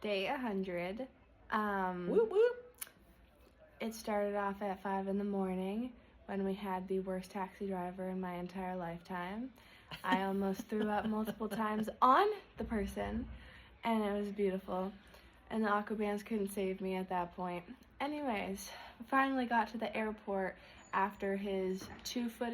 Day 100. Whoop whoop. It started off at 5 in the morning when we had the worst taxi driver in my entire lifetime. I almost threw up multiple times on the person, and it was beautiful. And the aqua bands couldn't save me at that point. Anyways, we finally got to the airport after his 2-foot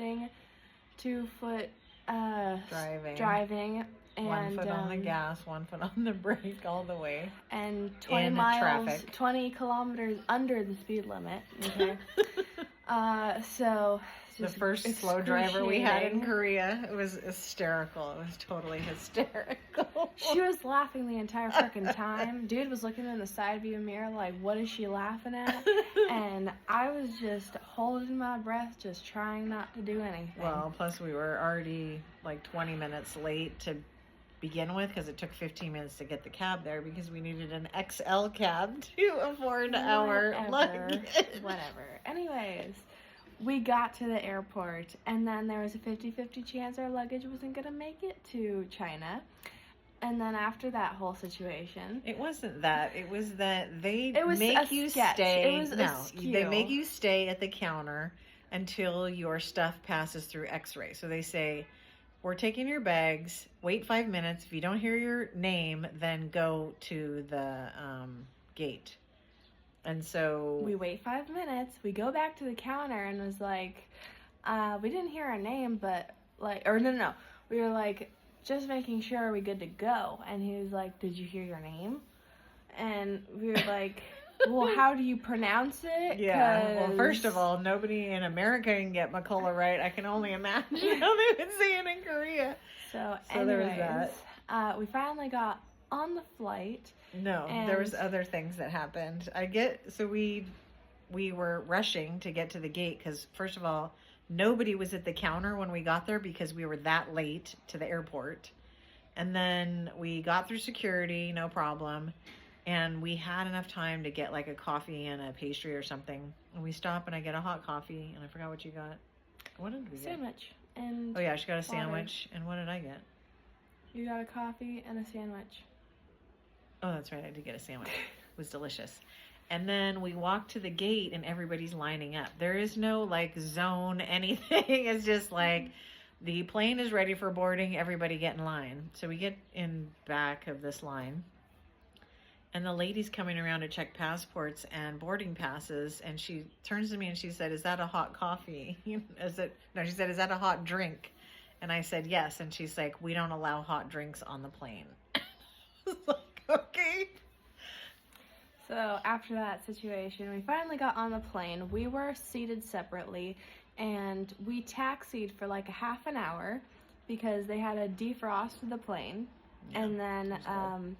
driving. And, 1 foot on the gas, 1 foot on the brake, all the way. And 20 in miles, traffic. 20 kilometers under the speed limit. Okay. So The first slow driver we had in Korea, it was hysterical. It was totally hysterical. She was laughing the entire freaking time. Dude was looking in the side view mirror like, what is she laughing at? And I was just holding my breath, just trying not to do anything. Well, plus we were already like 20 minutes late to begin with because it took 15 minutes to get the cab there because we needed an XL cab to afford our luggage. Whatever. Anyways, we got to the airport, and then there was a 50-50 chance our luggage wasn't going to make it to China. And then after that whole situation... It wasn't that. It was that they make you sketch. stay... It was askew. They make you stay at the counter until your stuff passes through X-ray. So they say, we're taking your bags, wait 5 minutes. If you don't hear your name, then go to the gate. And so... We wait 5 minutes. We go back to the counter and was like, we didn't hear our name, but like... Or no. We were like, just making sure, are we good to go? And he was like, did you hear your name? And we were like... Well, how do you pronounce it? Yeah. Well, first of all, nobody in America can get McCullough right. I can only imagine how they would say it in Korea. So anyways, there was that. We finally got on the flight. No, there was other things that happened. So we were rushing to get to the gate because, first of all, nobody was at the counter when we got there because we were that late to the airport. And then we got through security, no problem. And we had enough time to get like a coffee and a pastry or something. And we stop and I get a hot coffee and I forgot what you got. What did we get? Sandwich. And oh yeah, she got a water. sandwich. And what did I get? You got a coffee and a sandwich. Oh, that's right. I did get a sandwich. It was delicious. And then we walk to the gate and everybody's lining up. There is no like zone anything. It's just like the plane is ready for boarding. Everybody get in line. So we get in back of this line. And the lady's coming around to check passports and boarding passes. And she turns to me and she said, is that a hot coffee? She said, is that a hot drink? And I said, yes. And she's like, we don't allow hot drinks on the plane. I was like, okay. So after that situation, we finally got on the plane. We were seated separately and we taxied for like a half an hour because they had to defrost the plane. Yeah, and then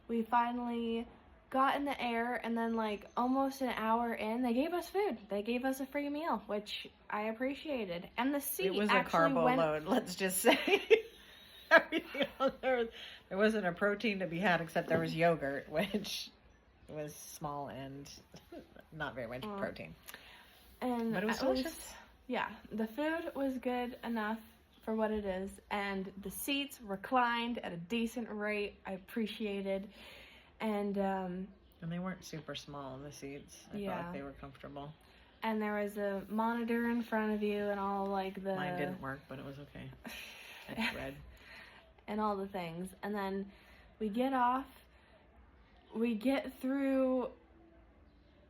we finally got in the air, and then like almost an hour in, they gave us food. They gave us a free meal, which I appreciated. And the seat it was actually a carbo load, let's just say. There wasn't a protein to be had except there was yogurt, which was small and not very much protein. But it was delicious. Yeah, the food was good enough for what it is, and the seats reclined at a decent rate. I appreciated, and they weren't super small, the seats. I felt like they were comfortable. And there was a monitor in front of you and all like the... Mine didn't work, but it was okay. It's red. And all the things. And then we get off, we get through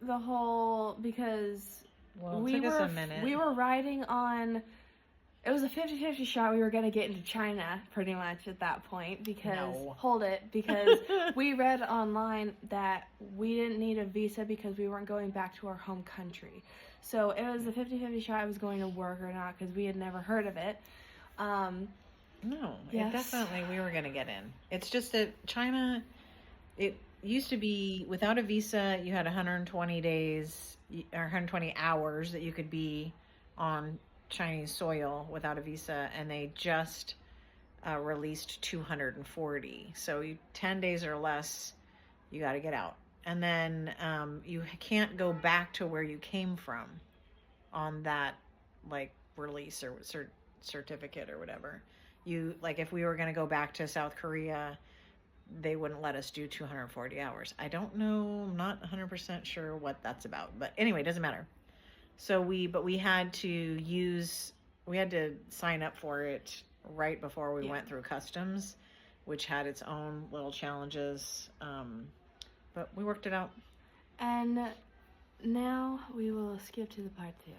the whole, because it took us a minute. We were riding on... It was a 50-50 shot we were going to get into China pretty much at that point because, because we read online that we didn't need a visa because we weren't going back to our home country. So it was a 50-50 shot I was going to work or not because we had never heard of it. No, definitely we were going to get in. It's just that China, it used to be without a visa, you had 120 days or 120 hours that you could be on Chinese soil without a visa, and they just released 240. So 10 days or less, you got to get out. And then you can't go back to where you came from on that like release or certificate or whatever. You like if we were going to go back to South Korea, they wouldn't let us do 240 hours. I don't know, I'm not 100% sure what that's about, but anyway, it doesn't matter. So we had to sign up for it right before we went through customs, which had its own little challenges, but we worked it out. And now we will skip to the part 2.